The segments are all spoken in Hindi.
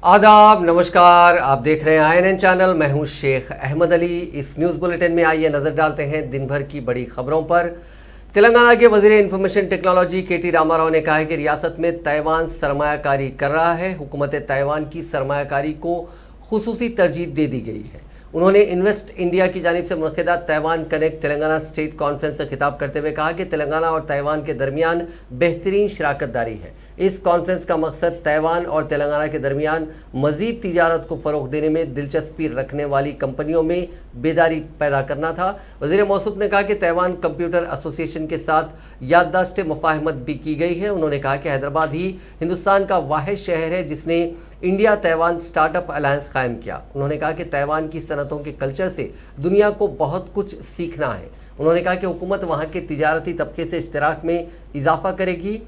आदाब, नमस्कार। आप देख रहे हैं INN चैनल। मैं हूं शेख अहमद अली। इस न्यूज़ बुलेटिन में आइए नज़र डालते हैं दिन भर की बड़ी खबरों पर। तेलंगाना के वजीर इंफॉर्मेशन टेक्नोलॉजी KT रामाराव ने कहा है कि रियासत में ताइवान सरमायाकारी कर रहा है। हुकूमत ताइवान की सरमायाकारी को खुसूसी तरजीह दे दी गई है। उन्होंने इन्वेस्ट इंडिया की जानिब से मुनक़िदा Taiwan connect Telangana state conference से खिताब करते हुए कहा कि तेलंगाना और ताइवान के दरमियान बेहतरीन शराकत दारी है। इस कॉन्फ्रेंस का मकसद ताइवान और तेलंगाना के दरमियान मज़ीद तिजारत को फ़रोग़ देने में दिलचस्पी रखने वाली कंपनियों में बेदारी पैदा करना था। वज़ीर मौसूफ ने कहा कि ताइवान कंप्यूटर एसोसिएशन के साथ याददाश्त मुफ़ाहमत भी की गई है। उन्होंने कहा कि हैदराबाद ही हिंदुस्तान का वाहिद शहर है जिसने इंडिया ताइवान स्टार्टअप अलायंस कायम किया। उन्होंने कहा कि ताइवान की सनतों के कल्चर से दुनिया को बहुत कुछ सीखना है। उन्होंने कहा कि हुकूमत वहाँ के तिजारती तबके से इश्तराक में इजाफा करेगी।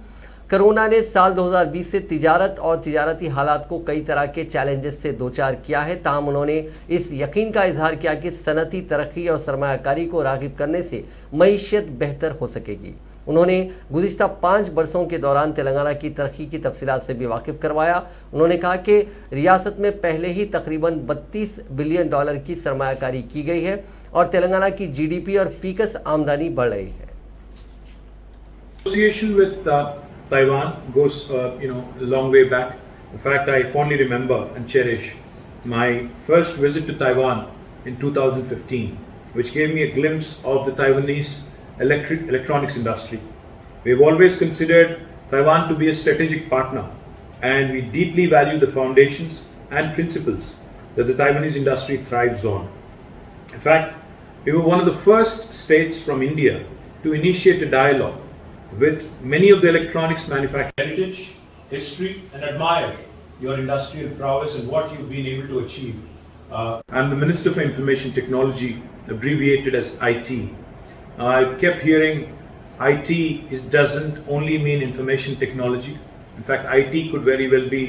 कोरोना ने साल 2020 से तिजारत और तिजारती हालात को कई तरह के चैलेंजेस से दो चार किया है, ताहम उन्होंने इस यकीन का इजहार किया कि सनती तरक्की और सरमायाकारी को राग़िब करने से मईशत बेहतर हो सकेगी। उन्होंने गुज़िश्ता 5 बरसों के दौरान तेलंगाना की तरक्की की तफसीलात से भी वाकिफ़ करवाया। उन्होंने कहा कि रियासत में पहले ही तकरीबन $32 बिलियन की सरमायाकारी की गई है और तेलंगाना की GDP और फ़ीकस आमदनी बढ़ रही है। Association with Taiwan goes, a long way back. In fact, I fondly remember and cherish my first visit to Taiwan in 2015, which gave me a glimpse of the Taiwanese electronics industry. We've always considered Taiwan to be a strategic partner, and we deeply value the foundations and principles that the Taiwanese industry thrives on. In fact, we were one of the first states from India to initiate a dialogue with many of the electronics manufacturers. Heritage, history, and admire your industrial prowess and what you've been able to achieve. I'm the Minister for Information Technology, abbreviated as IT. I kept hearing IT doesn't only mean information technology. In fact, IT could very well be,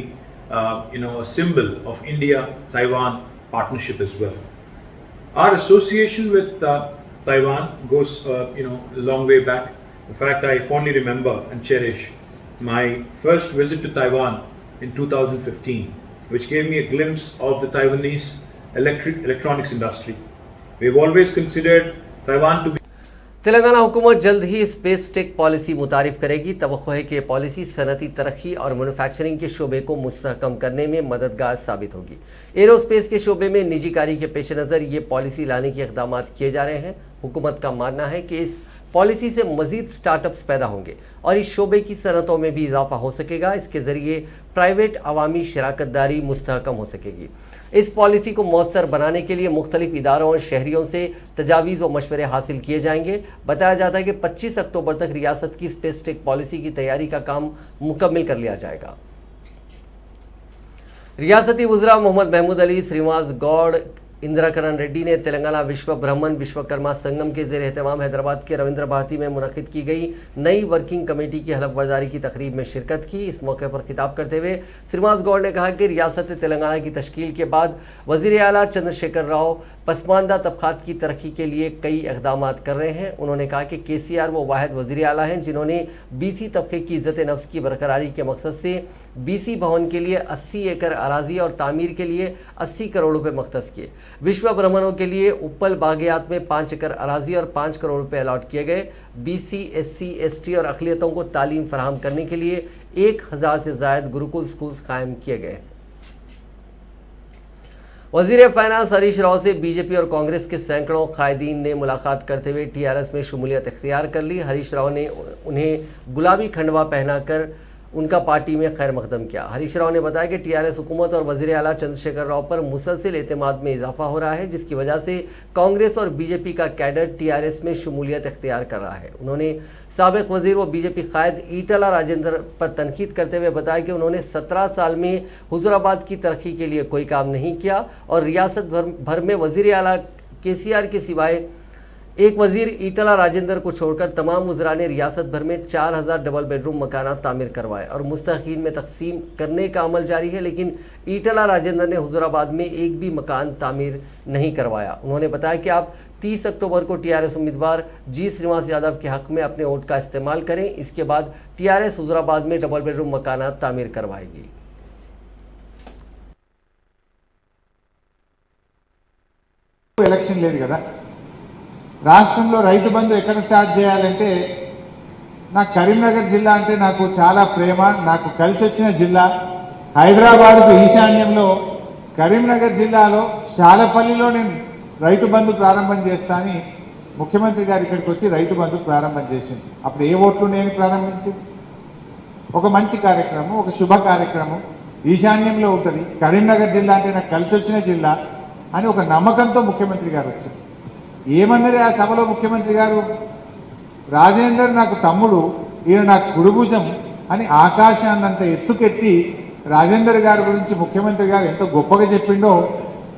a symbol of India-Taiwan partnership as well. Our association with Taiwan goes, a long way back. In fact, I fondly remember and cherish my first visit to Taiwan in 2015, which gave me a glimpse of the Taiwanese electronics industry. We've always considered Taiwan to be Telangana हुकूमत जल्द ही स्पेस टेक पॉलिसी मुतारिफ करेगी। तवक्को है कि पॉलिसी सनती तरक्की और मैन्युफैक्चरिंग के शोबे को मुस्तहकम करने में मददगार साबित होगी। एरोस्पेस के शोबे में निजीकारी के पेश नज़र ये पॉलिसी लाने के इक़दाम किए जा रहे हैं। हुकूमत का मानना है कि इस पॉलिसी से मज़ीद स्टार्टअप्स पैदा होंगे और इस शोबे की सनतों में भी इजाफा हो सकेगा। इसके ज़रिए प्राइवेट अवामी शराकत दारी मुस्तहकम हो सकेगी। इस पॉलिसी को मौसर बनाने के लिए मुख्तलिफ इदारों और शहरियों से तजावीज़ व मशवरे हासिल किए जाएंगे। बताया जाता है कि 25 अक्टूबर तक रियासत की स्पेस टेक पॉलिसी की तैयारी का काम मुकम्मल कर लिया जाएगा। रियासती वज़रा मोहम्मद महमूद अली, श्रीनिवास गौड़, इंदिरा करण रेड्डी ने तेलंगाना विश्व ब्रह्मन विश्वकर्मा संगम के ज़ेर एहतमाम हैदराबाद के रविंद्र भारती में मुनक़िद की गई नई वर्किंग कमेटी की हलफ बर्दारी की तकरीब में शिरकत की। इस मौके पर खिताब करते हुए श्रीनिवास गौड़ ने कहा कि रियासत तेलंगाना की तश्कील के बाद वज़ीर आला चंद्रशेखर राव पसमानदा तबक़ात की तरक्की के लिए कई इक़दाम कर रहे हैं। उन्होंने कहा कि KCR वो वाहिद वज़ीर आला हैं जिन्होंने BC तबके की इज़्ज़त नफ्स की बरकरारी के मकसद से BC भवन के लिए 80 एकड़ अराजी और तामीर के लिए 80 करोड़ रुपये मख्तस किए। विश्व ब्रह्मणों के लिए उप्पल बागियात में 5 एकड़ अराजी और 5 करोड़ रुपये अलॉट किए गए। BC, SC, ST और अक़लियतों को तालीम फराहम करने के लिए 1000 से ज़ायद गुरुकुल स्कूल्स कायम किए गए। वज़ीर फाइनेंस हरीश राव से बीजेपी और कांग्रेस के सैकड़ों कायदीन ने मुलाकात करते हुए TRS में शमूलियत इख्तियार कर ली। हरीश राव ने उन्हें गुलाबी खंडवा पहनाकर उनका पार्टी में खैर मकदम किया। हरीश राव ने बताया कि TRS हुकूमत और वज़ीर आला चंद्रशेखर राव पर मुसलसिल एतमाद में इजाफा हो रहा है, जिसकी वजह से कांग्रेस और बीजेपी का कैडर TRS में शमूलियत इख्तियार कर रहा है। उन्होंने साबिक़ वज़ीर व बीजेपी कायद ईटला राजेंद्र पर तनकीद करते हुए बताया कि उन्होंने 17 साल में हुज़ूराबाद की तरक्की के लिए कोई काम नहीं किया और रियासत भर में वज़ीर आला KCR के सिवाय एक वज़ीर ईटला राजेंद्र को छोड़कर तमाम वज़रा ने रियासत भर में 4000 डबल बेडरूम मकानात तामीर करवाए और मुस्तहक़ीन में तकसीम करने का अमल जारी है, लेकिन ईटला राजेंद्र ने हुज़ूराबाद में एक भी मकान तामीर नहीं करवाया। उन्होंने बताया कि आप 30 अक्टूबर को TRS उम्मीदवार G श्रीनिवास यादव के हक़ में अपने वोट का इस्तेमाल करें। इसके बाद TRS हुज़ूराबाद में डबल बेडरूम मकानात तामीर करवाएगी। ఎలక్షన్ లేదు కదా. రాష్ట్రంలో రైతు బంధు ఎక్కడ స్టార్ట్ చేయాలంటే నాకు కరీంనగర్ జిల్లా అంటే నాకు చాలా ప్రేమ, నాకు కలిసి వచ్చిన జిల్లా. హైదరాబాద్కు ఈశాన్యంలో కరీంనగర్ జిల్లాలో శాలపల్లిలో నేను రైతు బంధు ప్రారంభం చేస్తా అని ముఖ్యమంత్రి గారు ఇక్కడికి వచ్చి రైతు బంధు ప్రారంభం చేసింది. అప్పుడు ఏ ఓట్లు నేను ప్రారంభించింది? ఒక మంచి కార్యక్రమం, ఒక శుభ కార్యక్రమం, ఈశాన్యంలో ఉంటుంది, కరీంనగర్ జిల్లా అంటే నాకు కలిసి వచ్చిన జిల్లా అని ఒక నమ్మకంతో ముఖ్యమంత్రి గారు వచ్చారు. ఏమన్నది ఆ సభలో ముఖ్యమంత్రి గారు? రాజేందర్ నాకు తమ్ముడు, ఈయన నాకు కుడిభుజం అని ఆకాశాన్నంత ఎత్తుకెత్తి రాజేందర్ గారి గురించి ముఖ్యమంత్రి గారు ఎంతో గొప్పగా చెప్పిండో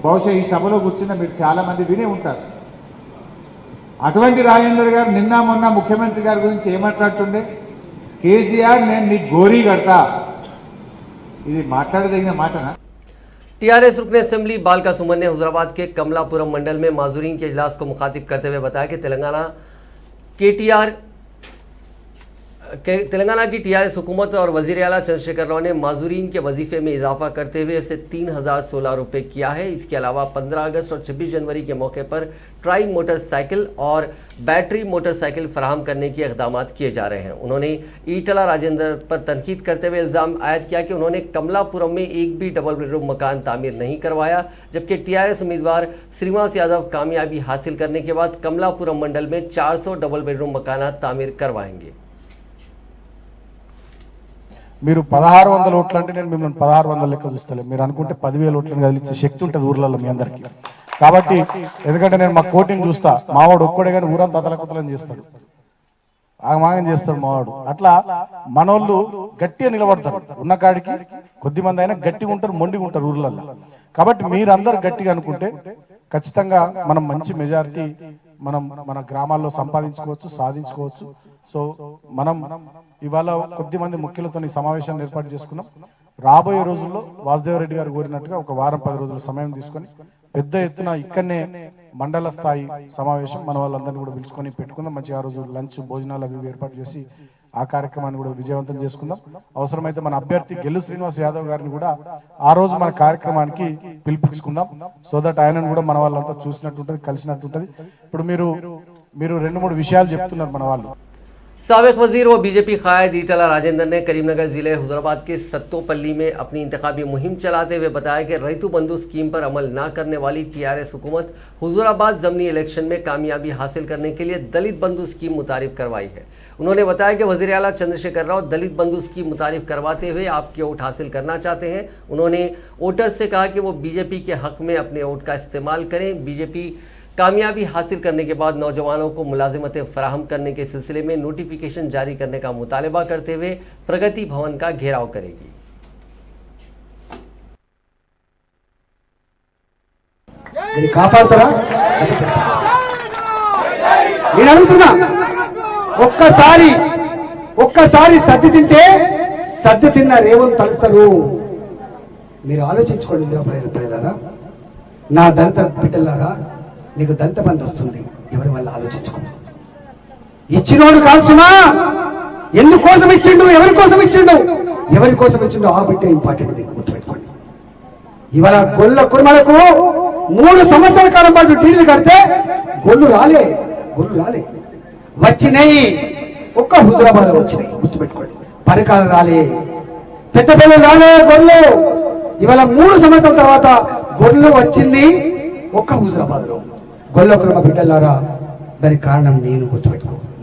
బహుశా ఈ సభలో కూర్చున్న మీరు చాలా మంది వినే ఉంటారు. అటువంటి రాజేందర్ గారు నిన్న మొన్న ముఖ్యమంత్రి గారి గురించి ఏమాట్లాడుతుండే? కేసీఆర్ నేను నీ గోరీ కడతా. ఇది మాట్లాడదగిన మాటనా? टीआरएस रुकन असेंबली बालका सुमन ने हुजराबाद के कमलापुरम मंडल में माजूरीन के इजलास को मुखातिब करते हुए बताया कि तेलंगाना की टीआरएस हुकूमत और वजीर आला चंद्रशेखर राव ने माजूरीन के वजीफे में इजाफा करते हुए इसे 3016 रुपये किया है। इसके अलावा 15 अगस्त और 26 जनवरी के मौके पर ट्राई मोटरसाइकिल और बैटरी मोटरसाइकिल फराहम करने के इकदाम किए जा रहे हैं। उन्होंने ईटला राजेंद्र पर तनकीद करते हुए इल्ज़ाम आयद किया कि उन्होंने कमलापुरम में एक भी डबल बेडरूम मकान तामीर नहीं करवाया, जबकि टीआरएस उम्मीदवार श्रीनिवास यादव कामयाबी हासिल करने के बाद कमलापुरम मंडल में 400 डबल बेडरूम मकान तामीर करवाएंगे। మీరు 1600 ఓట్లు అంటే నేను మిమ్మల్ని 1600 లెక్క చూస్తలేను. మీరు అనుకుంటే 10,000 ఓట్లను కదిలించే శక్తి ఉంటుంది ఊర్లలో మీ అందరికీ. కాబట్టి ఎందుకంటే నేను మా కోటిని చూస్తా, మావాడు ఒక్కడే కానీ ఊరంతా అతలకుతలని చేస్తాడు, ఆగమాగం చేస్తాడు మావాడు. అట్లా మనోళ్ళు గట్టిగా నిలబడతారు, ఉన్న కాడికి కొద్ది మంది అయినా గట్టిగా ఉంటారు, మొండిగా ఉంటారు ఊర్లలో. కాబట్టి మీరందరూ గట్టిగా అనుకుంటే ఖచ్చితంగా మనం మంచి మెజారిటీ మన గ్రామాల్లో సంపాదించుకోవచ్చు, సాధించుకోవచ్చు. సో మనం ఇవాళ కొద్ది మంది ముఖ్యులతో ఈ సమావేశాన్ని ఏర్పాటు చేసుకున్నాం. రాబోయే రోజుల్లో వాసుదేవరెడ్డి గారు కోరినట్టుగా ఒక వారం 10 రోజుల సమయం తీసుకొని పెద్ద ఎత్తున ఇక్కడనే మండల స్థాయి సమావేశం మన వాళ్ళందరినీ కూడా పిలుచుకొని పెట్టుకుందాం. మంచిగా ఆ రోజు లంచ్ భోజనాలు అవి ఏర్పాటు చేసి ఆ కార్యక్రమాన్ని కూడా విజయవంతం చేసుకుందాం. అవసరమైతే మన అభ్యర్థి గెల్లు శ్రీనివాస్ యాదవ్ గారిని కూడా ఆ రోజు మన కార్యక్రమానికి పిలిపించుకుందాం. సో దట్ ఆయనను కూడా మన వాళ్ళంతా చూసినట్టు ఉంటుంది, కలిసినట్టు ఉంటుంది. ఇప్పుడు మీరు 2-3 విషయాలు చెప్తున్నారు మన వాళ్ళు. साबिक वजीर व बीजेपी कायद ईटला राजेंद्र ने करीमनगर जिले हुजराबाद के सत्तोपल्ली में अपनी इंतखाबी मुहिम चलाते हुए बताया कि रईतु बंधु स्कीम पर अमल न करने वाली टीआरएस हुकूमत हुजराबाद ज़मनी इलेक्शन में कामयाबी हासिल करने के लिए दलित बंधु स्कीम मुतारिफ करवाई है। उन्होंने बताया कि वजीर आला चंद्रशेखर राव दलित बंधु स्कीम मुतारिफ करवाते हुए आपके वोट हासिल करना चाहते हैं। उन्होंने वोटर्स से कहा कि वो बीजेपी के हक में अपने वोट का इस्तेमाल करें। बीजेपी कामयाबी हासिल करने के बाद नौजवानों को मुलाजिमतें फराहम करने के सिलसिले में नोटिफिकेशन जारी करने का मुतालबा करते हुए प्रगति भवन का घेराव करेगी। నేను అడుగుతున్నా, ఒక్కసారి సద్ది తింటే సద్ది తిన్న రేవంత్ తలుస్తారు. మీరు ఆలోచించుకోండి ప్రజలారా, నా దళిత బిడ్డలారా, నీకు దళిత బంధు వస్తుంది, ఎవరి వల్ల ఆలోచించుకోండి. ఇచ్చినోడు కాల్సునా ఎందుకోసం ఇచ్చిండు, ఎవరి కోసం ఇచ్చిండు ఆ బిడ్డ ఇంపార్టెంట్, గుర్తుపెట్టుకోండి. ఇవాళ గొల్ల కుర్మలకు 3 సంవత్సరాల కాలం పాటు డీలు కడితే గొల్లు రాలే వచ్చినాయి. ఒక్క హుజరాబాద్ వచ్చినాయి, గుర్తుపెట్టుకోండి. పరికాలు రాలే, పెద్దపల్లి రాలే గొల్లు. ఇవాళ 3 సంవత్సరాల తర్వాత గొల్లు వచ్చింది ఒక్క హుజరాబాద్ లో. గొల్ల కుర్మ బిడ్డలారా, దానికి కారణం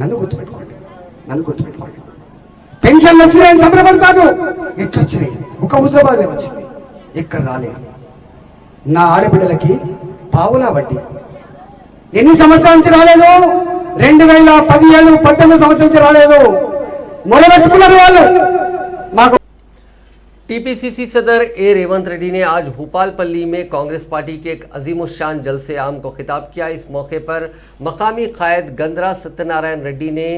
నన్ను గుర్తుపెట్టుకోండి. పెన్షన్లు వచ్చినాయని సంబరపడతాను, ఎట్లొచ్చినాయి? ఒక్క హుజరాబాద్లో వచ్చింది, ఎక్కడ రాలేదు. నా ఆడబిడ్డలకి పావులా వడ్డీ ఎన్ని సంవత్సరాల నుంచి రాలేదు? 2017, 18 సంవత్సరం నుంచి రాలేదు. మొదలుపెట్టుకున్నారు వాళ్ళు. మాకు टीपीसीसी सदर ए रेवंत रेड्डी ने आज भूपालपल्ली में कांग्रेस पार्टी के एक अजीमुशान जलसे आम को खिताब किया। इस मौके पर मकामी कायद गंदरा सत्यनारायण रेड्डी ने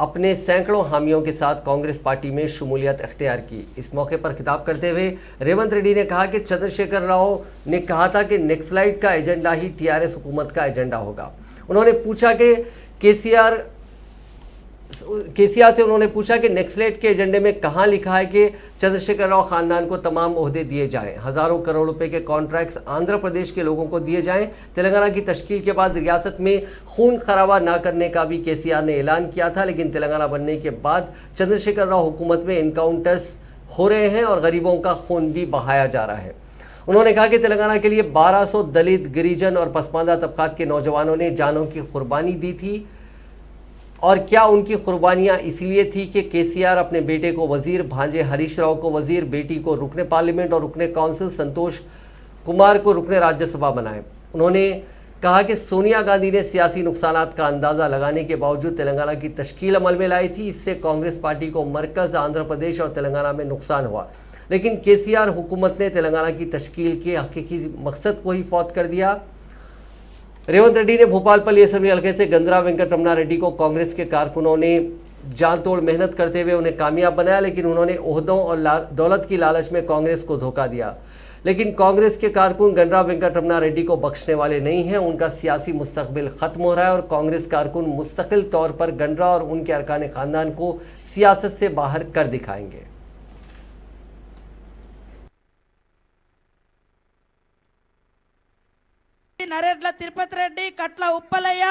अपने सैकड़ों हामियों के साथ कांग्रेस पार्टी में शमूलियत इख्तियार की। इस मौके पर खिताब करते हुए रेवंत रेड्डी ने कहा कि चंद्रशेखर राव ने कहा था कि नक्सलाइट का एजेंडा ही टीआरएस हुकूमत का एजेंडा होगा। उन्होंने पूछा कि केसीआर केसीआर से उन्होंने पूछा कि नक्सलेट के एजेंडे में कहां लिखा है कि चंद्रशेखर राव खानदान को तमाम ओहदे दिए जाएं, हजारों करोड़ रुपए के कॉन्ट्रैक्ट्स आंध्र प्रदेश के लोगों को दिए जाएं। तेलंगाना की तश्कील के बाद रियासत में खून खराबा ना करने का भी केसीआर ने ऐलान किया था, लेकिन तेलंगाना बनने के बाद चंद्रशेखर राव हुकूमत में इनकाउंटर्स हो रहे हैं और गरीबों का खून भी बहाया जा रहा है। उन्होंने कहा कि तेलंगाना के लिए 1200 दलित, गिरिजन और पसमानदा तबकात के नौजवानों ने जानों की कुर्बानी दी थी, और क्या उनकी कुर्बानियां इसलिए थी कि केसीआर अपने बेटे को वजीर, भांजे हरीश राव को वजीर, बेटी को रुकने पार्लियामेंट और रुकने काउंसिल, संतोष कुमार को रुकने राज्यसभा बनाए। उन्होंने कहा कि सोनिया गांधी ने सियासी नुकसानात का अंदाज़ा लगाने के बावजूद तेलंगाना की तश्कील अमल में लाई थी। इससे कांग्रेस पार्टी को मरकज़, आंध्र प्रदेश और तेलंगाना में नुकसान हुआ, लेकिन केसीआर हुकूमत ने तेलंगाना की तश्कील के हकीकी मकसद को ही फौत कर दिया। रेवंत रेड्डी ने भोपालपल्ली असेंबली हल्के से गंद्रा वेंकट रमना रेड्डी को कांग्रेस के कारकुनों ने जान तोड़ मेहनत करते हुए उन्हें कामयाब बनाया, लेकिन उन्होंने ओहदों और दौलत की लालच में कांग्रेस को धोखा दिया। लेकिन कांग्रेस के कारकुन गंद्रा वेंकट रमना रेड्डी को बख्शने वाले नहीं हैं। उनका सियासी मुस्तकबिल खत्म हो रहा है और कांग्रेस कारकुन मुस्तकिल तौर पर गंद्रा और उनके अरकान खानदान को सियासत से बाहर कर दिखाएंगे। నరేడ్ల తిరుపతి రెడ్డి, కట్ల ఉప్పలయ్య,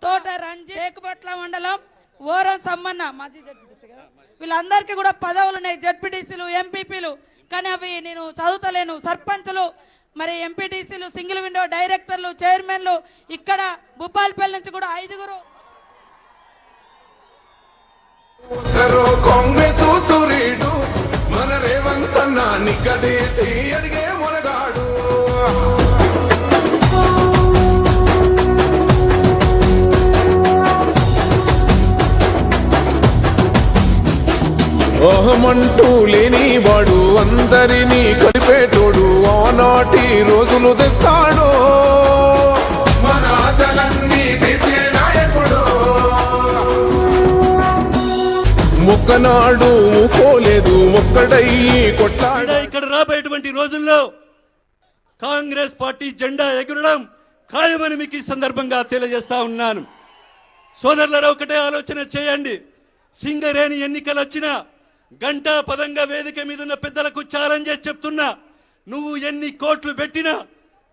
తోట రంజి, ఏకపట్ల మండలం ఓరం సమ్మన్న మాజీ జడ్పీటీసీ కదా, వీళ్ళందరికీ కూడా పదవులు ఉన్నాయి, జడ్పీటీసీలు, ఎంపీపీలు. కానీ అవి నేను చదువుతలేను. సర్పంచులు, మరి ఎంపీటీసీలు, సింగిల్ విండో డైరెక్టర్లు, చైర్మన్లు, ఇక్కడ భూపాలపల్లి నుంచి కూడా 5గురు. కాంగ్రెస్ సూర్యుడు మన రేవంత్ అన్న నిగ్గదీసి అడిగే మొనగాడు. ఓహమంటూ లేని వాడు అందరినీ కలిపేటోడు, ఆనాటి రోజులు తెస్తాడు, మన ఆశలన్నీ తెచ్చే నాయకుడు. ఒక్కనాడు ఊకోలేదు, ఒక్కడయ్యి కొట్టాడు. ఇక్కడ రాబోయేటువంటి రోజుల్లో కాంగ్రెస్ పార్టీ జెండా ఎగురడం ఖాయమని మీకు ఈ సందర్భంగా తెలియజేస్తా ఉన్నాను. సోదరులారా, ఒకటే ఆలోచన చేయండి. సింగరేణి ఎన్నికలు వచ్చినా గంటా పదంగా వేదిక మీద ఉన్న పెద్దలకు ఛాలెంజ్ చెప్తున్నా, నువ్వు ఎన్ని కోట్లు పెట్టినా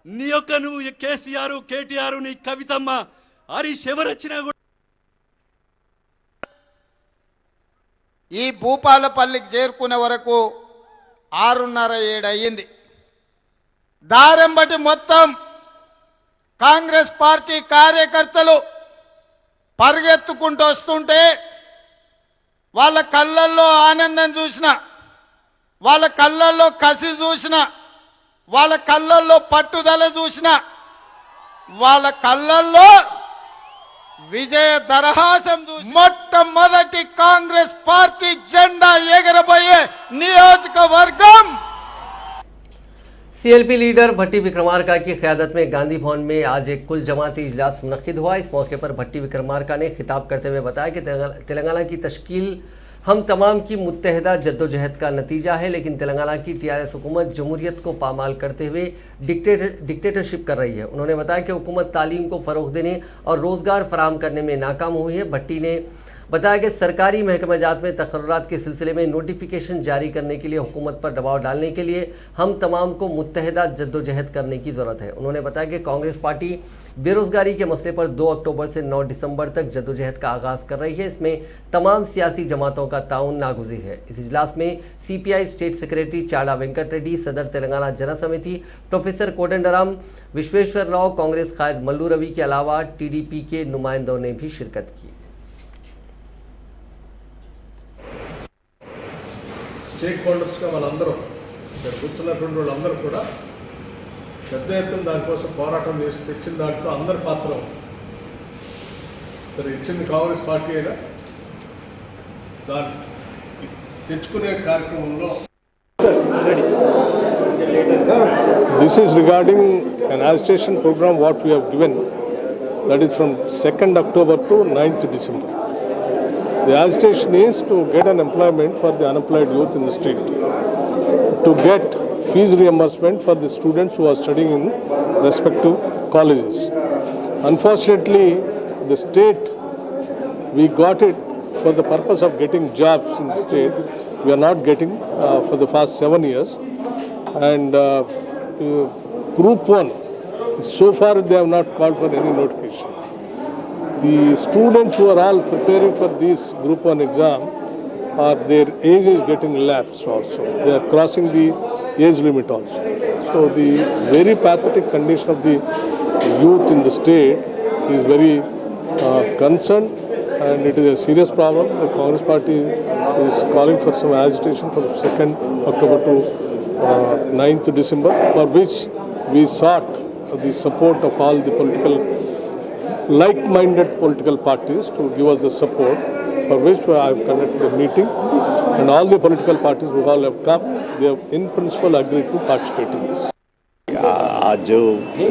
నువ్వు కేసీఆర్, కేటీఆర్, నీ కవితమ్మ, హరీష్ ఎవరొచ్చినా కూడా ఈ భూపాలపల్లికి చేరుకునే వరకు 6:30-7 అయ్యింది. దారం బట్టి మొత్తం కాంగ్రెస్ పార్టీ కార్యకర్తలు పరిగెత్తుకుంటూ వస్తుంటే వాళ్ళ కళ్ళల్లో ఆనందం చూసిన, వాళ్ళ కళ్ళల్లో కసి చూసిన, వాళ్ళ కళ్ళల్లో పట్టుదల చూసిన, వాళ్ళ కళ్ళల్లో విజయ దరహాసం చూసి మొట్టమొదటి కాంగ్రెస్ పార్టీ జెండా ఎగరబోయే నియోజకవర్గం सीएलपी लीडर भट्टी विक्रमार्का की क़यादत में गांधी भवन में आज एक कुल जमाती इजलास मुनक्किद हुआ। इस मौके पर भट्टी विक्रमार्का ने खिताब करते हुए बताया कि तेलंगाना की तश्कील हम तमाम की मुत्तहदा जद्दोजहद का नतीजा है, लेकिन तेलंगाना की टीआरएस हुकूमत जमहूरियत को पामाल करते हुए डिक्टेटरशिप कर रही है। उन्होंने बताया कि हुकूमत तालीम को फ़रोग़ देने और रोज़गार फराहम करने में नाकाम हुई है। भट्टी ने बताया कि सरकारी महकमा जात में तकर्रुरात के सिलसिले में नोटिफिकेशन जारी करने के लिए हुकूमत पर दबाव डालने के लिए हम तमाम को मुत्तहदा जद्दोजहद करने की ज़रूरत है। उन्होंने बताया कि कांग्रेस पार्टी बेरोज़गारी के मसले पर 2 अक्टूबर से 9 दिसंबर तक जद्दोजहद का आगाज़ कर रही है। इसमें तमाम सियासी जमातों का ताउन नागुज़ीर है। इस इजलास में CPI state secretary Chada Venkat Reddy, सदर तेलंगाना जन समिति प्रोफेसर कोदंडराम विश्वेश्वर राव, कांग्रेस कायद मल्लू रवि के अलावा TDP के नुमाइंदों ने भी शिरकत की। స్టేక్ హోల్డర్స్గా వాళ్ళందరూ ఇక్కడ కూర్చున్నటువంటి వాళ్ళందరూ కూడా పెద్ద ఎత్తున దానికోసం పోరాటం చేసి తెచ్చిన దాంట్లో అందరి పాత్ర సరే ఇచ్చింది కాంగ్రెస్ పార్టీ అయినా దాన్ని తెచ్చుకునే కార్యక్రమంలో This is regarding an agitation program what we have given, that is from 2nd October to 9th December. The agitation is to get an employment for the unemployed youth in the street, to get fees reimbursement for the students who are studying in respective colleges. Unfortunately, the state, we got it for the purpose of getting jobs in the state, we are not getting for the past 7 years. And Group 1, so far they have not called for any notification. The students who are all preparing for this Group 1 exam, their age is getting lapsed also. They are crossing the age limit also. So the very pathetic condition of the youth in the state is very concerned, and it is a serious problem. The Congress party is calling for some agitation from 2nd October to 9th December, for which we sought the support of all the like-minded political parties to give us the support, for which I have conducted a meeting, and all the political parties who all have come, they have in principle agreed to participate in this. आज जो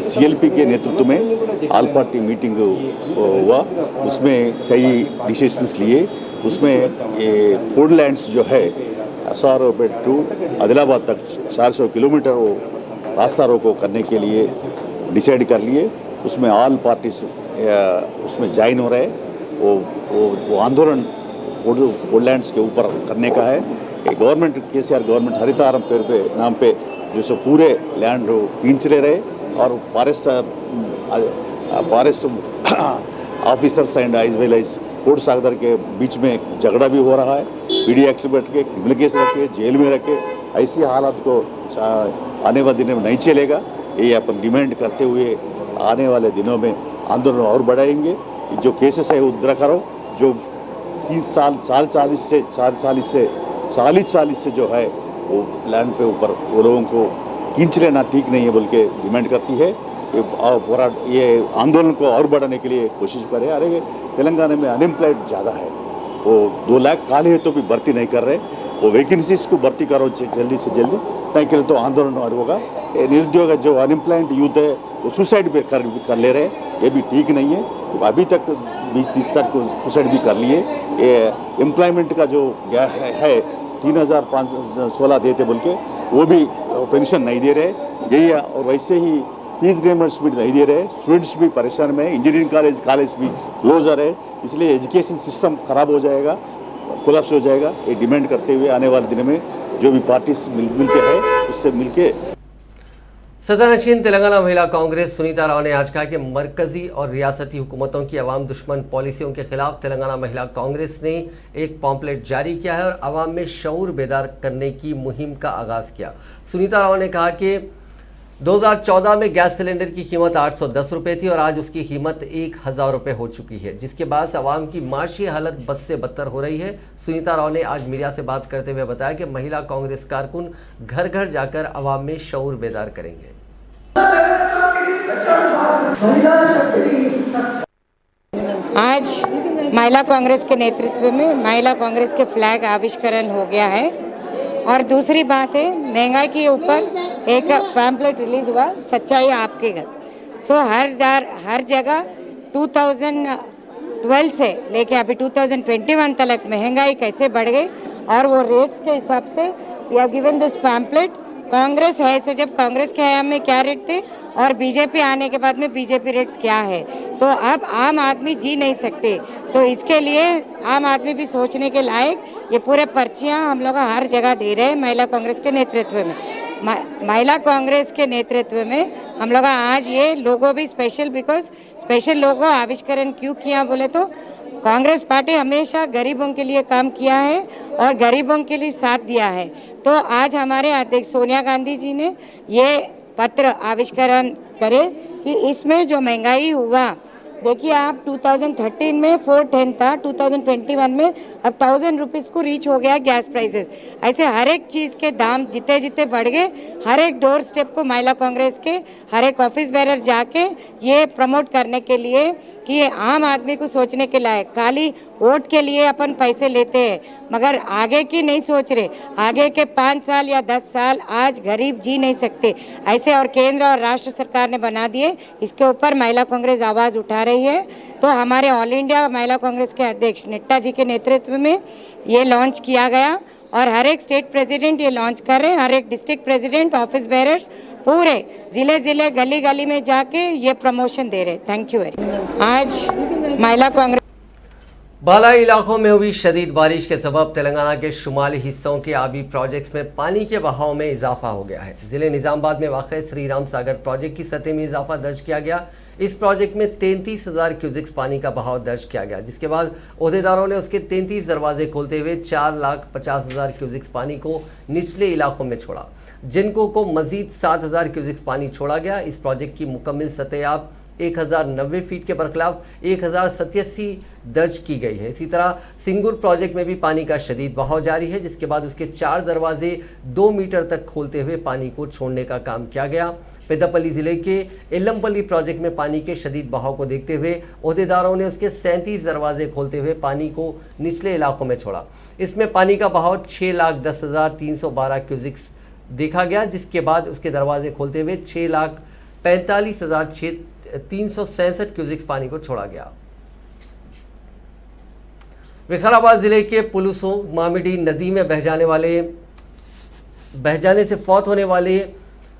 CLP के नेतृत्व में ऑल पार्टी मीटिंग हुआ, उसमें कई डिसीजंस लिए। उसमें ये वुडलैंड्स जो है SROपेट टू आदिलाबाद तक 400 किलोमीटर वो रास्ता रोको करने के लिए डिसाइड कर लिए। उसमें ऑल पार्टीज उसमें ज्वाइन हो रहे। वो आंदोलन वुडलैंड्स के ऊपर करने का है। गवर्नमेंट KCR गवर्नमेंट हरितारम पेड़ पे नाम पे जो सो पूरे लैंड खींच रहे और forest officers and as well as court सागर के बीच में झगड़ा भी हो रहा है। PD एक्ट में बैठ के क्रिमिनल केस रखे, जेल में रखे, ऐसी हालात को आने वाले दिनों में नहीं चलेगा। ये अपन डिमांड करते हुए आने वाले दिनों में आंदोलन और बढ़ाएंगे। जो केसेस है उधर करो, जो 3 साल 40 से जो है वो लैंड पे ऊपर वो लोगों को खींच लेना ठीक नहीं है बोल के डिमांड करती है। ये आंदोलन को और बढ़ाने के लिए कोशिश करें। अरे तेलंगाना में अनएम्प्लॉयड ज़्यादा है, वो 2 लाख खाली है तो भी भर्ती नहीं कर रहे। वो वैकेंसीज को भर्ती करो जल्दी से जल्दी, नहीं करे तो आंदोलन और होगा। निरुद्योग जो अनएम्प्लॉयड यूथ है वो सुसाइड भी कर ले रहे, ये भी ठीक नहीं है। अभी तक 20-30 तक सुसाइड भी कर लिए। ये एम्प्लॉयमेंट का जो गैप है 3,516 देते बोल के वो भी पेंशन नहीं दे रहे, यही है। और वैसे ही फीस रिएम्बर्समेंट नहीं दे रहे। स्टूडेंट्स भी परेशान में, इंजीनियरिंग कॉलेज भी क्लोजर है, इसलिए एजुकेशन सिस्टम खराब हो जाएगा, कोलैप्स हो जाएगा। ये डिमांड करते हुए आने वाले दिन में जो भी पार्टीज मिलके है उससे मिलके। सदनशीन तेलंगाना महिला कांग्रेस सुनीता राव ने आज कहा कि मरकजी और रियासती हुकूमतों की अवाम दुश्मन पॉलिसियों के खिलाफ तेलंगाना महिला कांग्रेस ने एक पॉम्पलेट जारी किया है और अवाम में शऊर बेदार करने की मुहिम का आगाज़ किया। सुनीता राव ने कहा कि 2014 में गैस सिलेंडर की कीमत 810 रुपये थी और आज उसकी कीमत 1000 रुपये हो चुकी है, जिसके बाद आवाम की माशी हालत बद से बदतर हो रही है। सुनीता राव ने आज मीडिया से बात करते हुए बताया कि महिला कांग्रेस कारकुन घर घर जाकर अवाम में शऊर बेदार करेंगे। आज महिला कांग्रेस के नेतृत्व में महिला कांग्रेस के फ्लैग आविष्करण हो गया है। और दूसरी बात है, महंगाई के ऊपर एक पैम्पलेट रिलीज हुआ, सच्चाई आपके घर। हर जगह 2012 से लेके अभी 2021 तक महंगाई कैसे बढ़ गई और वो रेट्स के हिसाब से we have given this pamphlet. Congress है सो जब कांग्रेस के हयाम में क्या रेट थे और बीजेपी आने के बाद में बीजेपी रेट्स क्या है, तो अब आम आदमी जी नहीं सकते। तो इसके लिए आम आदमी भी सोचने के लायक ये पूरे पर्चियाँ हम लोग हर जगह दे रहे हैं महिला कांग्रेस के नेतृत्व में। महिला कांग्रेस के नेतृत्व में हम लोग आज ये लोगो भी स्पेशल लोगो आविष्करण क्यों किया बोले तो कांग्रेस पार्टी हमेशा गरीबों के लिए काम किया है और गरीबों के लिए साथ दिया है। तो आज हमारे अध्यक्ष सोनिया गांधी जी ने ये पत्र आविष्करण करे कि इसमें जो महंगाई हुआ, देखिए आप 2013 में 410 था, 2021 में अब 1000 रुपीज़ को रीच हो गया गैस प्राइसेस। ऐसे हर एक चीज़ के दाम जितने जितने बढ़ गए, हर एक डोर स्टेप को महिला कांग्रेस के हर एक ऑफिस बेरर जाके ये प्रमोट करने के लिए कि आम आदमी को सोचने के लायक। खाली वोट के लिए अपन पैसे लेते हैं मगर आगे की नहीं सोच रहे। आगे के 5 साल या 10 साल आज गरीब जी नहीं सकते ऐसे, और केंद्र और राष्ट्र सरकार ने बना दिए। इसके ऊपर महिला कांग्रेस आवाज़ उठा रही है। तो हमारे ऑल इंडिया महिला कांग्रेस के अध्यक्ष निट्टा जी के नेतृत्व में ये लॉन्च किया गया और हर एक स्टेट प्रेसिडेंट ये लॉन्च कर रहे हैं। हर एक डिस्ट्रिक्ट प्रेसिडेंट, ऑफिस बेरर्स पूरे जिले गली गली में जाके ये प्रमोशन दे रहे हैं। Thank you very much. आज महिला कांग्रेस बालाई इलाकों में हुई शदीद बारिश के सबब तेलंगाना के शुमाली हिस्सों के आबी प्रोजेक्ट्स में पानी के बहाव में इजाफा हो गया है। जिले निजामाबाद में वाक़ श्री राम सागर प्रोजेक्ट की सतह में इजाफा दर्ज किया गया। इस प्रोजेक्ट में 33,000 क्यूजिक्स पानी का बहाव दर्ज किया गया, जिसके बाद ओहदेदारों ने उसके 33 दरवाजे खोलते हुए 4,50,000 क्यूजिक्स पानी को निचले इलाकों में छोड़ा, जिनको को मजीद 7,000 क्यूजिक्स पानी छोड़ा गया। इस प्रोजेक्ट की मुकम्मल सतह आप 1090 फीट के बरखिलाफ 1087 दर्ज की गई है। इसी तरह सिंगुर प्रोजेक्ट में भी पानी का शदीद बहाव जारी है, जिसके बाद उसके 4 दरवाजे 2 मीटर तक खोलते हुए पानी को छोड़ने का काम किया गया। पेद्दापल्ली जिले के एल्लमपल्ली प्रोजेक्ट में पानी के शदीद बहाव को देखते हुए ओहदेदारों ने उसके 37 दरवाजे खोलते हुए पानी को निचले इलाकों में छोड़ा। इसमें पानी का बहाव 6,10,312 क्यूजिक्स देखा गया, जिसके बाद उसके दरवाजे खोलते हुए 6,45,367 क्यूजिक्स पानी को छोड़ा गया। विकाराबाद जिले के पुलुसो मामिडी नदी में बह जाने से फौत होने वाले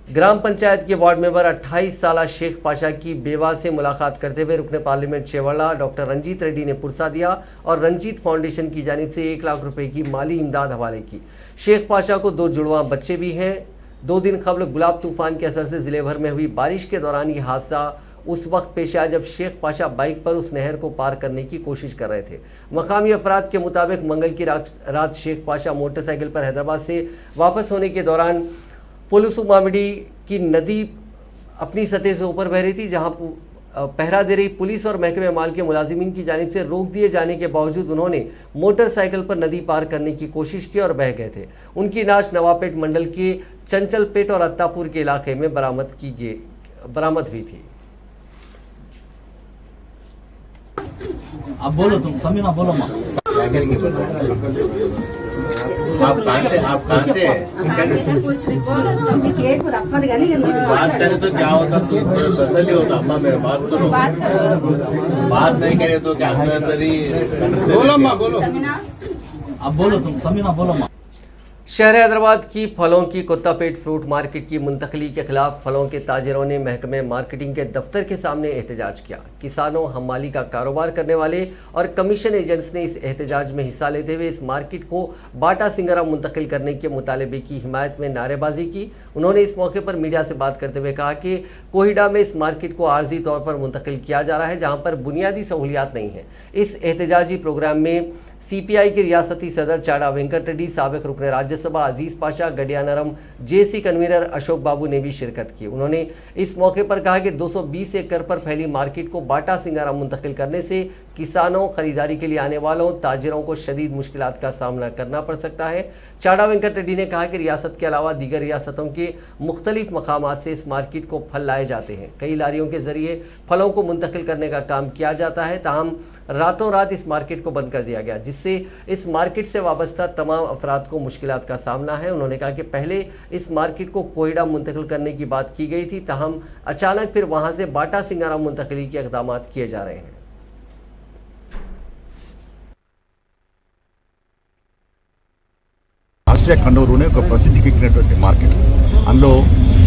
ग्राम पंचायत के वार्ड मेंबर 28 साला शेख पाशा की बेवा से मुलाकात करते हुए रुकने पार्लियामेंट चेवड़ा डॉक्टर रंजीत रेड्डी ने पुरसा दिया और रंजीत फाउंडेशन की जानिब से 1 लाख रुपए की माली इमदाद हवाले की। शेख पाशा को 2 जुड़वा बच्चे भी हैं। 2 दिन कबल गुलाब तूफान के असर से जिले भर में हुई बारिश के दौरान ये हादसा उस वक्त पेश आया जब शेख पाशा बाइक पर उस नहर को पार करने की कोशिश कर रहे थे। मकामी अफराद के मुताबिक मंगल की रात शेख पाशा मोटरसाइकिल पर हैदराबाद से वापस होने के दौरान पुलुसु मामिडी की नदी अपनी सतह से ऊपर बह रही थी, जहां पहरा दे रही पुलिस और महकमे माल के मुलाजिमीन की जानिब से रोक दिए जाने के बावजूद उन्होंने मोटरसाइकिल पर नदी पार करने की कोशिश की और बह गए थे। उनकी लाश नवाबपेट मंडल के चंचलपेट और अत्तापुर के इलाके में बरामद हुई थी। अब बोलो तुम समीना, बोलो माँ। आप कहाँ से बात करें तो क्या होता, तसल्ली होता। अम्मा मेरे बात सुनो, बात नहीं करे तो क्या अंदर ही बोलो माँ, बोलो। अब बोलो तुम समीना, बोलो माँ। शहर हैदराबाद की फलों की कुत्तापेट फ्रूट मार्केट की मुंतकली के खिलाफ फलों के ताजिरों ने महकमे मार्केटिंग के दफ्तर के सामने एहतजाज किया। किसानों, हमाली का कारोबार करने वाले और कमीशन एजेंट्स ने इस एहतजाज में हिस्सा लेते हुए इस मार्केट को बाटा सिंगरा मुंतकिल करने के मुतालबे की हिमायत में नारेबाजी की। उन्होंने इस मौके पर मीडिया से बात करते हुए कहा कि कोहिडा में इस मार्केट को आर्जी तौर पर मुंतकिल किया जा रहा है, जहाँ पर बुनियादी सहूलियात नहीं है। इस एहतजाजी प्रोग्राम में CPI के रियासती सदर चाड़ा वेंकट रेड्डी, साबिक रुकन राज्यसभा अजीज पाशा, गडियानरम JC कन्वीनर अशोक बाबू ने भी शिरकत की। उन्होंने इस मौके पर कहा कि 220 एकड़ पर फैली मार्केट को बाटा सिंगारा मुंतकिल करने से किसानों, खरीदारी के लिए आने वालों, ताजिरों को शदीद मुश्किलात का सामना करना पड़ सकता है। चाड़ा वेंकट रेड्डी ने कहा कि रियासत के अलावा दीगर रियासतों के मुख्तलिफ मकामात से इस मार्केट को फल लाए जाते हैं। कई लारियों के जरिए फलों को मुंतकिल करने का काम किया जाता है, ताहम रातों रात इस मार्केट को बंद कर दिया गया, जिससे इस मार्केट से वाबस्ता तमाम अफराद को मुश्किलात का सामना है। उन्होंने कहा कि पहले इस मार्केट को कोयडा मुंतकिल करने की बात की गई थी, ताहम अचानक फिर वहां से बाटा सिंगारा मुंतकिली के इक़दाम किए जा रहे हैं। ఆసియా ఖండంలోనే ఒక ప్రసిద్ధికెక్కినటువంటి మార్కెట్. అందులో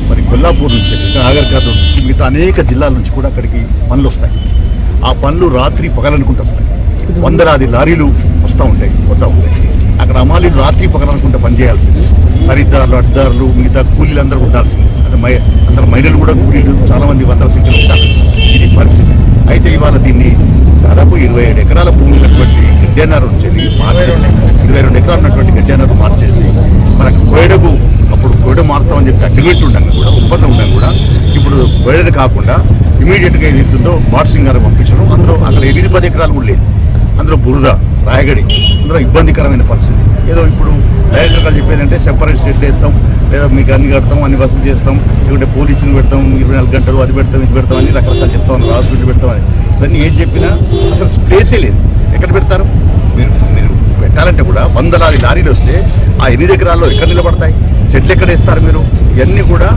మరి కొల్లాపూర్ నుంచి, నాగర్ కర్నూలు నుంచి, మిగతా అనేక జిల్లాల నుంచి కూడా అక్కడికి పనులు వస్తాయి. ఆ పనులు రాత్రి పగలనుకుంటూ వస్తాయి. వందలాది లారీలు వస్తూ ఉంటాయి, పోతూ ఉంటాయి. అక్కడ అమాలీలు రాత్రి పగలనుకుంటూ పనిచేయాల్సింది. ఖరీదారులు, అడ్దారులు, మిగతా కూలీలు అందరూ ఉండాల్సింది. అందరు మహిళలు కూడా కూలీలు చాలామంది వందల సంఖ్యలో ఉంటారు. ఇది పరిస్థితి. అయితే ఇవాళ దీన్ని దాదాపు 27 ఎకరాల భూమి ఉన్నటువంటి గడ్డేనారు నుంచి మార్చేసి, 22 ఎకరాలు ఉన్నటువంటి గడ్డేనారు మార్చేసి మనకు కోయడకు అప్పుడు కోయడ మారుతామని చెప్పి అగ్రిమెంట్ ఉండగా కూడా, ఒప్పందం ఉండగా కూడా ఇప్పుడు కోయడ కాకుండా ఇమీడియట్గా ఏది ఉంటుందో బాట్సింగ్ గారు పంపించడం. అందులో అక్కడ 8-10 ఎకరాలు కూడా లేదు. అందులో బురద, రాయగడి, అందులో ఇబ్బందికరమైన పరిస్థితి. ఏదో ఇప్పుడు డైరెక్టర్ గారు చెప్పేదంటే సెపరేట్ షెడ్ వేస్తాం, లేదా మీకు అన్ని కడతాం, అన్ని వసూలు చేస్తాం, లేకుంటే పోలీసులు పెడతాం, 24 గంటలు అది పెడతాం, ఇది పెడతాం అని రకరకాలు చెప్తాం, హాస్పిటల్ పెడతాం అని. ఇవన్నీ ఏం చెప్పినా అసలు ప్లేసే లేదు. ఎక్కడ పెడతారు? మీరు పెట్టాలంటే కూడా వందలాది లారీలు వస్తే ఆ 8 ఎకరాల్లో ఎక్కడ నిలబడతాయి? షెడ్లు ఎక్కడ వేస్తారు మీరు? ఇవన్నీ కూడా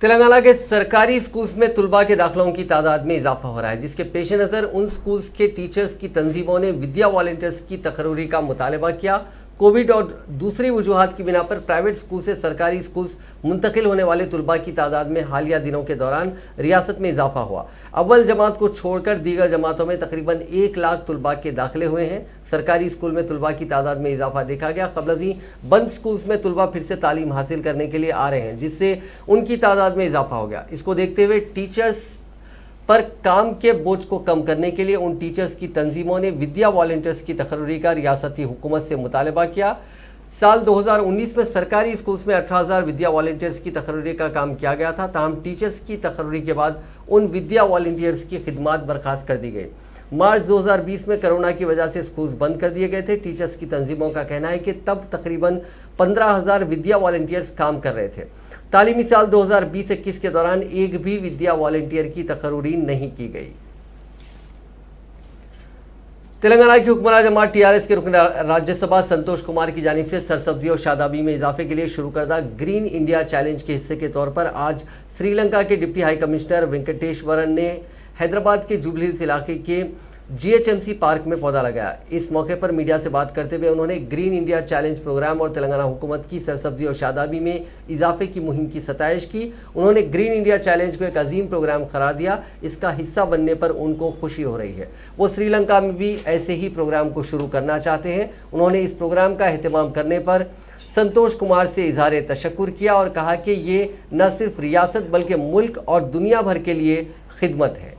तेलंगाना के सरकारी स्कूल्स में तुलबा के दाखिलों की तादाद में इजाफा हो रहा है, जिसके पेश नज़र उन स्कूल्स के टीचर्स की तंजीमों ने विद्या वॉलंटियर्स की तकर्री का मुतालबा किया। कोविड और दूसरी वजूहात की बिना पर प्राइवेट स्कूल से सरकारी स्कूल मुंतकिल होने वाले तुलबा की तादाद में हालिया दिनों के दौरान रियासत में इजाफा हुआ। अव्वल जमात को छोड़कर दीगर जमातों में तकरीबन 1 लाख तुलबा के दाखिले हुए हैं। सरकारी स्कूल में तुलबा की तादाद में इजाफा देखा गया। कबलजी बंद स्कूल्स में तुलबा फिर से तालीम हासिल करने के लिए आ रहे हैं, जिससे उनकी तादाद में इजाफा हो गया। इसको देखते हुए टीचर्स पर काम के बोझ को कम करने के लिए उन टीचर्स की तंजीमों ने विद्या वॉलंटियर्स की तकर्री का रियासती हुकूमत से मुतालबा किया। साल 2019 में सरकारी स्कूल्स में 18,000 विद्या वॉलंटियर्स की तकर्री का काम किया गया था। ताहम टीचर्स की तकर्री के बाद उन विद्या वॉलंटियर्स की खिदमात बर्खास्त कर दी गई। मार्च 2020 में कोरोना की वजह से स्कूल्स बंद कर दिए गए थे। टीचर्स की तंजीमों का कहना है कि तब तकरीबन 15,000 विद्या वॉलंटियर्स काम कर रहे थे। तालीमी साल 2020-21 के दौरान एक भी विद्या वॉलंटियर की तकर्री नहीं की गई। तेलंगाना की हुक्मरान जमात टीआरएस के रुकन राज्यसभा संतोष कुमार की जानिब से सरसब्जी और शादाबी में इजाफे के लिए शुरू करदा ग्रीन इंडिया चैलेंज के हिस्से के तौर पर आज श्रीलंका के डिप्टी हाई कमिश्नर वेंकटेश्वरन ने हैदराबाद के जुबली हिल्स इलाके के GHMC पार्क में पौधा लगाया। इस मौके पर मीडिया से बात करते हुए उन्होंने ग्रीन इंडिया चैलेंज प्रोग्राम और तेलंगाना हुकूमत की सरसब्जी और शादाबी में इजाफे की मुहिम की सताइश की। उन्होंने ग्रीन इंडिया चैलेंज को एक अजीम प्रोग्राम करार दिया। इसका हिस्सा बनने पर उनको खुशी हो रही है। वो श्रीलंका में भी ऐसे ही प्रोग्राम को शुरू करना चाहते हैं। उन्होंने इस प्रोग्राम का एहतमाम करने पर संतोष कुमार से इजहार तशक्कुर किया और कहा कि ये न सिर्फ रियासत बल्कि मुल्क और दुनिया भर के लिए खिदमत है।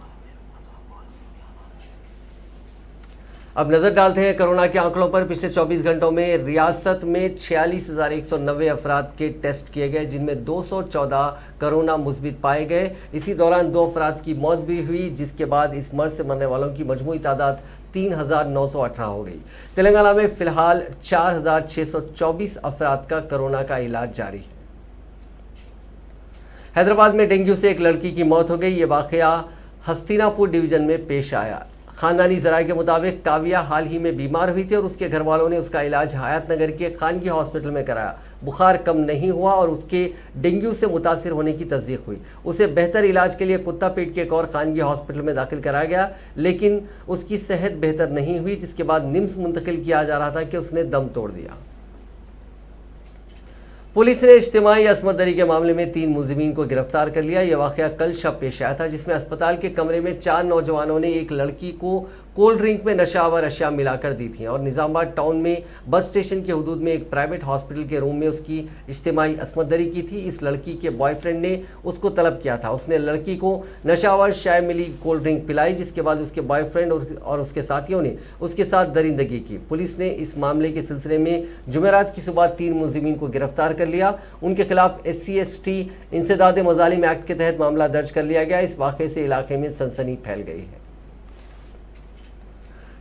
अब नजर डालते हैं कोरोना के आंकड़ों पर। पिछले 24 घंटों में रियासत में 46,190 अफराद के टेस्ट किए गए, जिनमें 214 कोरोना मुस्बित पाए गए। इसी दौरान 2 अफराद की मौत भी हुई, जिसके बाद इस मर्ज से मरने वालों की मजमूई तादाद 3,918 हो गई। तेलंगाना में फिलहाल 4,624 अफराद का कोरोना का इलाज जारी है। हैदराबाद में डेंगू से एक लड़की की मौत हो गई। ये वाकया हस्तिनापुर डिवीजन में पेश आया। खानदानी जराये के मुताबिक काविया हाल ही में बीमार हुई थी और उसके घर वालों ने उसका इलाज हयात नगर के खानगी हॉस्पिटल में कराया। बुखार कम नहीं हुआ और उसके डेंगू से मुतासिर होने की तस्दीक हुई। उसे बेहतर इलाज के लिए कुत्तापेट के एक और खानगी हॉस्पिटल में दाखिल कराया गया, लेकिन उसकी सेहत बेहतर नहीं हुई, जिसके बाद निम्स मुंतकिल किया जा रहा था कि उसने दम तोड़ दिया। पुलिस ने इज्तिमाई असमत दरी के मामले में 3 मुलजिमीन को गिरफ्तार कर लिया। यह वाकया कल शब पेश आया था, जिसमें अस्पताल के कमरे में 4 नौजवानों ने एक लड़की को कोल्ड ड्रिंक में नशावर अशिया मिलाकर दी थी और निजामाबाद टाउन में बस स्टेशन के हदूद में एक प्राइवेट हॉस्पिटल के रूम में उसकी इज्तिमाई असमत दरी की थी। इस लड़की के बॉयफ्रेंड ने उसको तलब किया था। उसने लड़की को नशावर शाय मिली कोल्ड ड्रिंक पिलाई, जिसके बाद उसके बॉयफ्रेंड और उसके साथियों ने उसके साथ दरिंदगी की। पुलिस ने इस मामले के सिलसिले में जुमेरात की सुबह 3 मुलजिमीन को गिरफ्तार कर लिया। उनके खिलाफ SC/ST इंसदाद मजालिम एक्ट के तहत मामला दर्ज कर लिया गया। इस वाक़े से इलाके में सनसनी फैल गई है।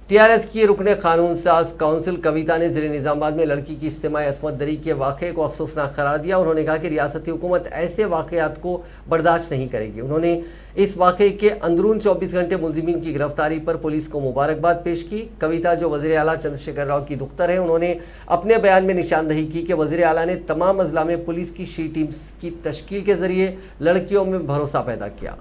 टीआरएस की रुकने कानून साज काउंसिल कविता ने जिले निजामाबाद में लड़की की इज्तिमाई असमत दरी के वाक़े को अफसोसनाक करार दिया। उन्होंने कहा कि रियासती हुकूमत ऐसे वाक़यात को बर्दाश्त नहीं करेगी। उन्होंने इस वाक़े के अंदरून 24 घंटे मुलजिमीन की गिरफ्तारी पर पुलिस को मुबारकबाद पेश की। कविता, जो वज़ीर आला चंद्रशेखर राव की दुख्तर है, उन्होंने अपने बयान में निशानदही की कि वज़ीर आला ने तमाम अजला में पुलिस की शी टीम्स की तश्कील के जरिए लड़कियों में भरोसा पैदा किया।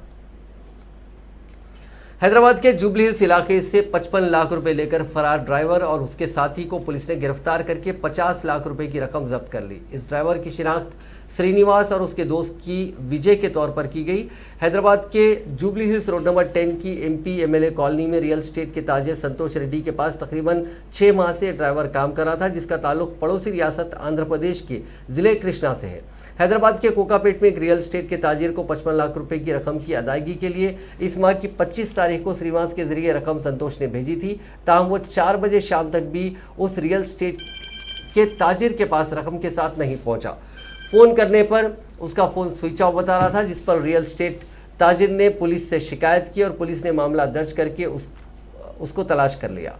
हैदराबाद के जुबली हिल्स इलाके से 55 लाख रुपए लेकर फरार ड्राइवर और उसके साथी को पुलिस ने गिरफ्तार करके 50 लाख रुपए की रकम जब्त कर ली। इस ड्राइवर की शिनाख्त श्रीनिवास और उसके दोस्त की विजय के तौर पर की गई। हैदराबाद के जुबली हिल्स रोड नंबर 10 की MP MLA कॉलोनी में रियल एस्टेट के ताजिर संतोष रेड्डी के पास तकरीबन 6 माह से ड्राइवर काम कर रहा था, जिसका ताल्लुक पड़ोसी रियासत आंध्र प्रदेश के जिले कृष्णा से है। हैदराबाद के कोकापेट में एक रियल एस्टेट के ताजिर को 55 लाख रुपए की रकम की अदायगी के लिए इस माह की 25 तारीख को श्रीनिवास के जरिए रकम संतोष ने भेजी थी। ताहम वो 4 बजे शाम तक भी उस रियल एस्टेट के ताजिर के पास रकम के साथ नहीं पहुंचा। फ़ोन करने पर उसका फ़ोन स्विच ऑफ बता रहा था, जिस पर रियल एस्टेट ताजिर ने पुलिस से शिकायत की और पुलिस ने मामला दर्ज करके उसको तलाश कर लिया।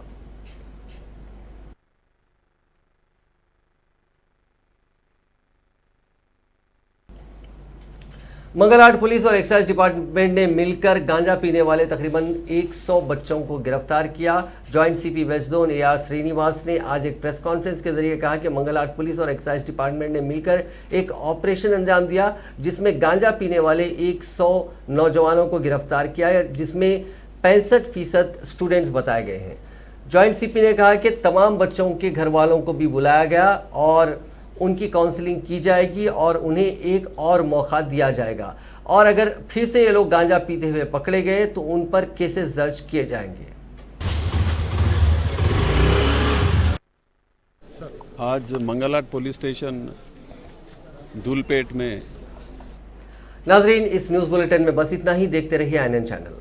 मंगलहाट पुलिस और एक्साइज डिपार्टमेंट ने मिलकर गांजा पीने वाले तकरीबन 100 बच्चों को गिरफ्तार किया। Joint CP west zone AR Srinivas ने आज एक प्रेस कॉन्फ्रेंस के जरिए कहा कि मंगलहाट पुलिस और एक्साइज डिपार्टमेंट ने मिलकर एक ऑपरेशन अंजाम दिया, जिसमें गांजा पीने वाले 100 नौजवानों को गिरफ्तार किया, जिसमें 65% स्टूडेंट्स बताए गए हैं। जॉइंट सीपी ने कहा कि तमाम बच्चों के घर वालों को भी बुलाया गया और उनकी काउंसलिंग की जाएगी और उन्हें एक और मौका दिया जाएगा, और अगर फिर से ये लोग गांजा पीते हुए पकड़े गए तो उन पर केसेस दर्ज किए जाएंगे। आज मंगलहाट पुलिस स्टेशन धूलपेट में। नाजरीन, इस न्यूज़ बुलेटिन में बस इतना ही। देखते रहिए INN चैनल।